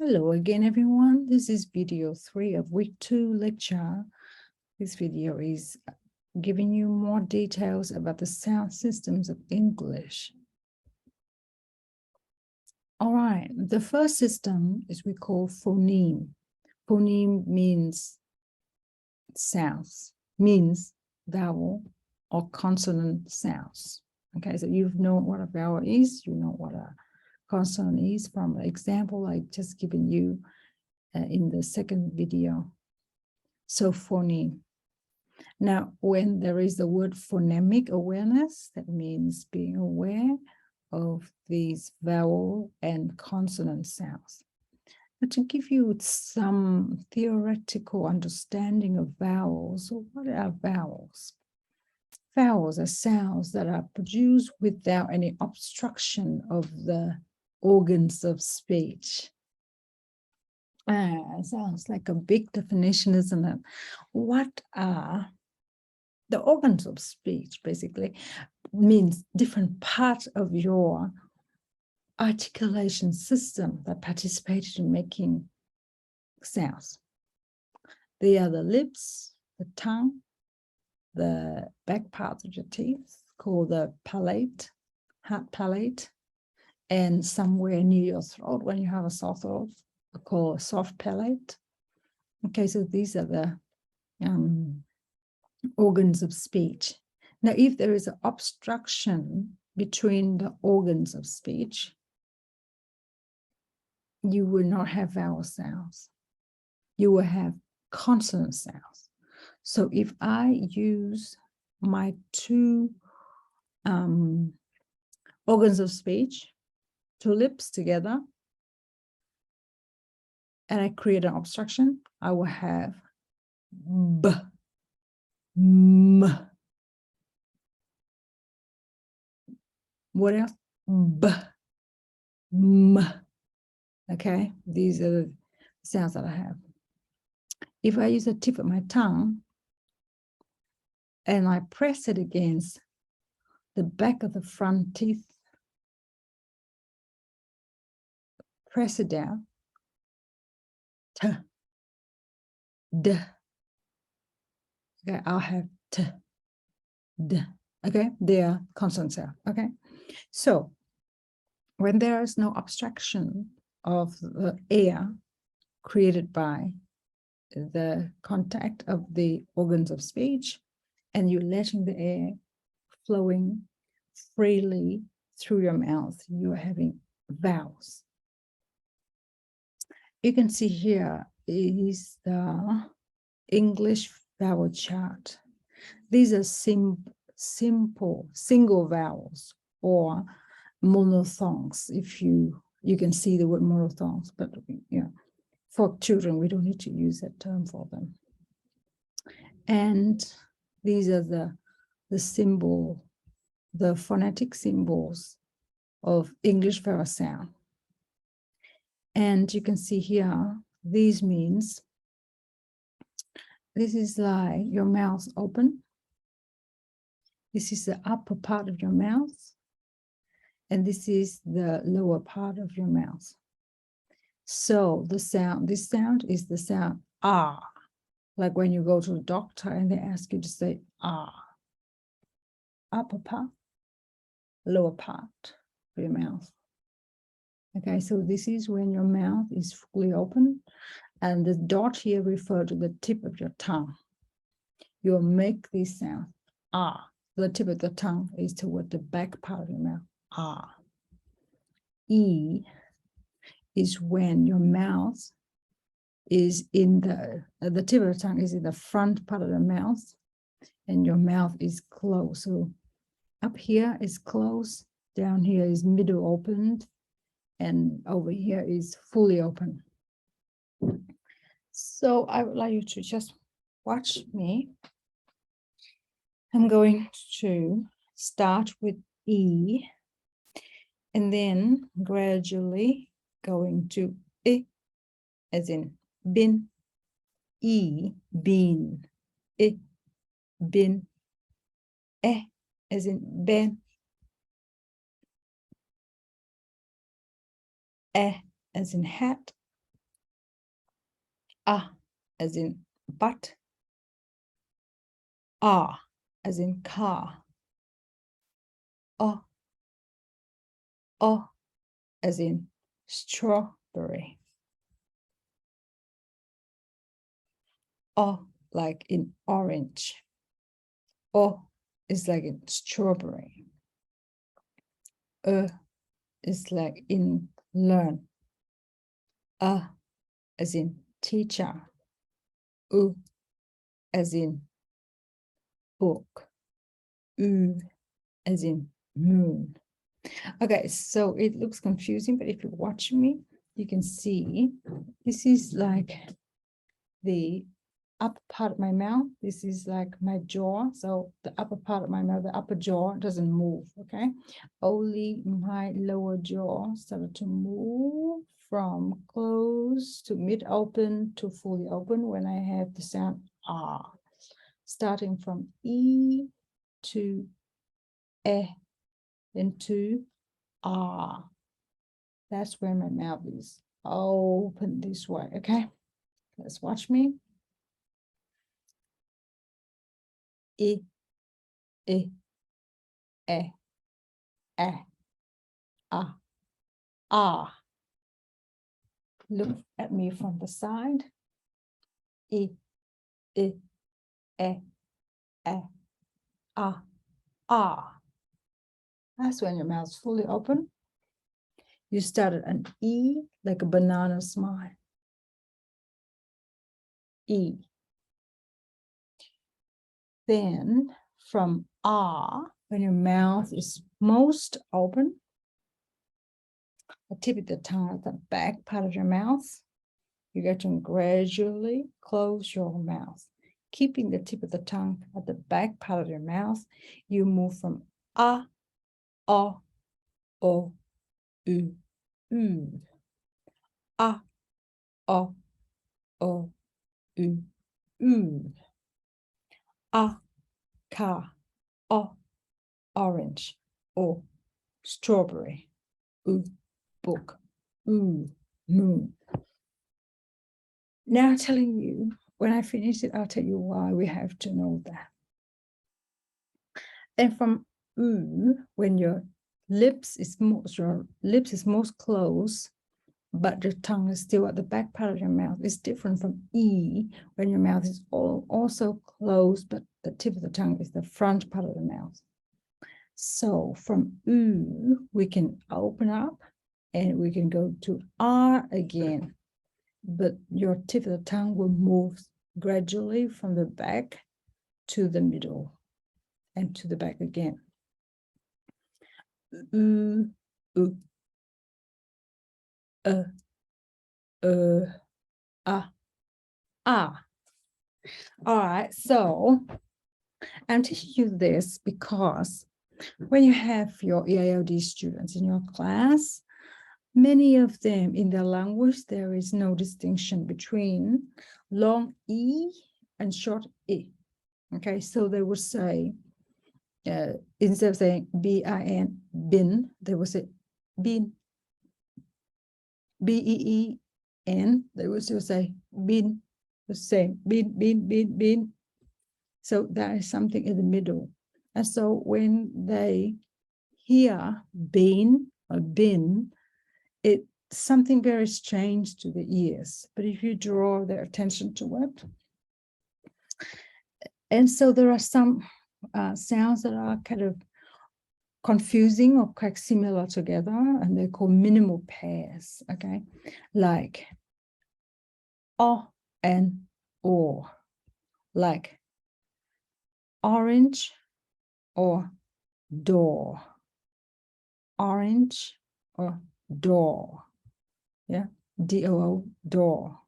Hello again, everyone. This is video 3 of week 2 lecture. This video is giving you more details about the sound systems of English. All right, the first system is we call phoneme. Phoneme means sounds, means vowel or consonant sounds. Okay, so you know what a vowel is, you know what a consonant is from an example I've just given you in the second video. So phoneme. Now, when there is the word phonemic awareness, that means being aware of these vowel and consonant sounds. But to give you some theoretical understanding of vowels, what are vowels? Vowels are sounds that are produced without any obstruction of the organs of speech. Sounds like a big definition, isn't it? What are the organs of speech? Basically means different parts of your articulation system that participated in making sounds. They are the lips, the tongue, the back part of your teeth, called the palate, hard palate, and somewhere near your throat when you have a sore throat, called soft palate. Okay, so these are the organs of speech. Now, if there is an obstruction between the organs of speech, you will not have vowel sounds. You will have consonant sounds. So if I use my two organs of speech, two lips together, and I create an obstruction, I will have b, m. What else? B, m. Okay, these are the sounds that I have. If I use the tip of my tongue and I press it against the back of the front teeth, press it down, t, d. Okay, I'll have t, d. Okay, they are consonant sound. Okay, so when there is no obstruction of the air created by the contact of the organs of speech, and you're letting the air flowing freely through your mouth, you're having vowels. You can see here is the English vowel chart. These are simple single vowels or monophthongs. If you can see the word monophthongs, but for children, we don't need to use that term for them. And these are the phonetic symbols of English vowel sound. And you can see here, these means, this is like your mouth open. This is the upper part of your mouth. And this is the lower part of your mouth. So this sound is the sound ah, like when you go to the doctor and they ask you to say ah. Upper part, lower part of your mouth. Okay, so this is when your mouth is fully open, and the dot here refers to the tip of your tongue. You'll make this sound ah. The tip of the tongue is toward the back part of your mouth. Ah. E is when your mouth is in the tip of the tongue is in the front part of the mouth, and your mouth is closed. So up here is closed, down here is middle opened, and over here is fully open. So I would like you to just watch me. I'm going to start with E, and then gradually going to I, as in bin, E, bin, I, bin, as in ben, as in hat, as in but, as in car, o as in strawberry, like in orange, is like in strawberry, is like in learn, as in teacher, as in book, as in moon. Okay, so it looks confusing, but if you watch me, you can see this is like the upper part of my mouth. This is like my jaw. So the upper part of my mouth, the upper jaw doesn't move, okay? Only my lower jaw started to move from closed to mid-open to fully open when I have the sound ah, starting from E to E into ah. That's where my mouth is open this way, okay? Let's watch me. E, E, E, E, ah. Look at me from the side. E, E, E, E, ah. That's when your mouth's fully open. You started an E, like a banana smile. E. Then from when your mouth is most open, the tip of the tongue at the back part of your mouth, you get to gradually close your mouth. Keeping the tip of the tongue at the back part of your mouth, you move from o, u, u. A, o, u, u. A, car, o, orange, o, strawberry, book, moon. Now telling you, when I finish it, I'll tell you why we have to know that. And from when your lips is most closed, but the tongue is still at the back part of your mouth, it's different from E, when your mouth is also closed, but the tip of the tongue is the front part of the mouth. So from we can open up and we can go to R again, but your tip of the tongue will move gradually from the back to the middle and to the back again. All right, so I'm teaching you this because when you have your EILD students in your class, many of them in their language, there is no distinction between long E and short E. Okay, so they would say, instead of saying B-I-N, bin, they would say bin, B-E-E-N, they would still say bin, the same, bin. So there is something in the middle. And so when they hear bin or bin, it's something very strange to the ears. But if you draw their attention to it, and so there are some sounds that are kind of confusing or quite similar together, and they're called minimal pairs, okay? Like o and o, like orange or door, orange or door, yeah, D-O-O, door.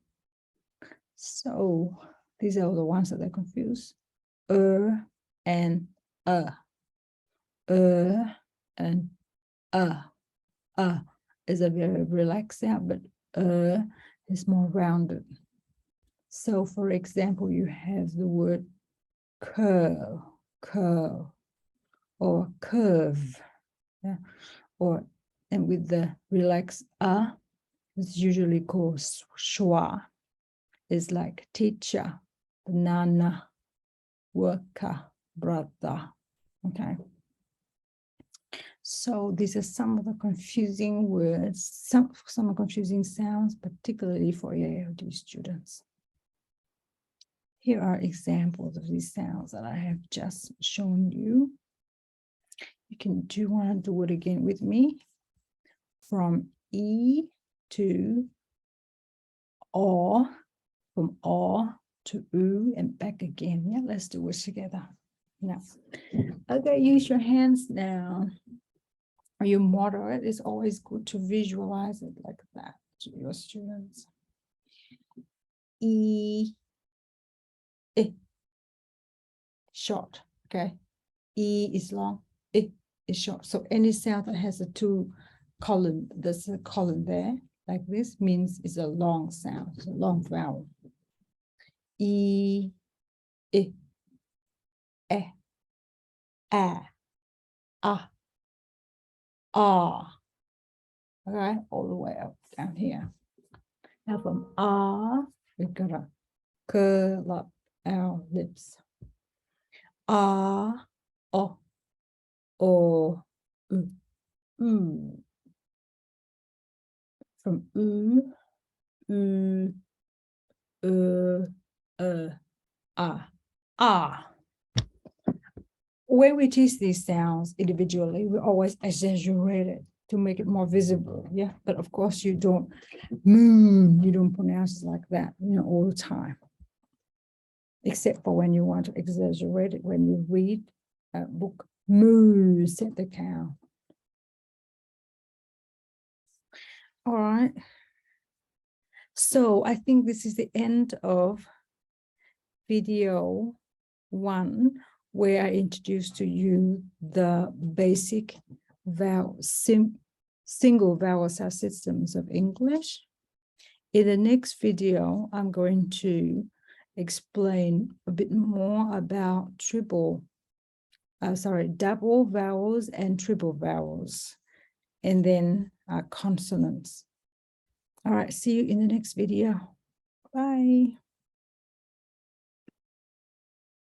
So these are the ones that are confused. And and is a very relaxed sound, but is more rounded. So for example, you have the word curl, or curve, yeah, and with the relaxed it's usually called schwa. is like teacher, banana, worker, brother. Okay. So these are some of the confusing words, some confusing sounds, particularly for ALD students. Here are examples of these sounds that I have just shown you. Do you want to do it again with me? From E to O, from O to U and back again. Yeah, let's do it together. Now, okay, use your hands now. Are you moderate? It's always good to visualize it like that to your students. E, I, short, okay? E is long, I is short. So any sound that has a two column, there's a column there, like this, means it's a long sound, it's a long vowel. E, I, a, ah. Okay, all the way up down here. Now from we've got to curl up our lips. O, U. From U, When we teach these sounds individually, we always exaggerate it to make it more visible. Yeah, but of course you don't pronounce it like that, all the time. Except for when you want to exaggerate it, when you read a book, moo, said the cow. All right. So I think this is the end of video 1, where I introduced to you the basic single vowel sound systems of English. In the next video, I'm going to explain a bit more about double vowels and triple vowels, and then consonants. All right, see you in the next video. Bye.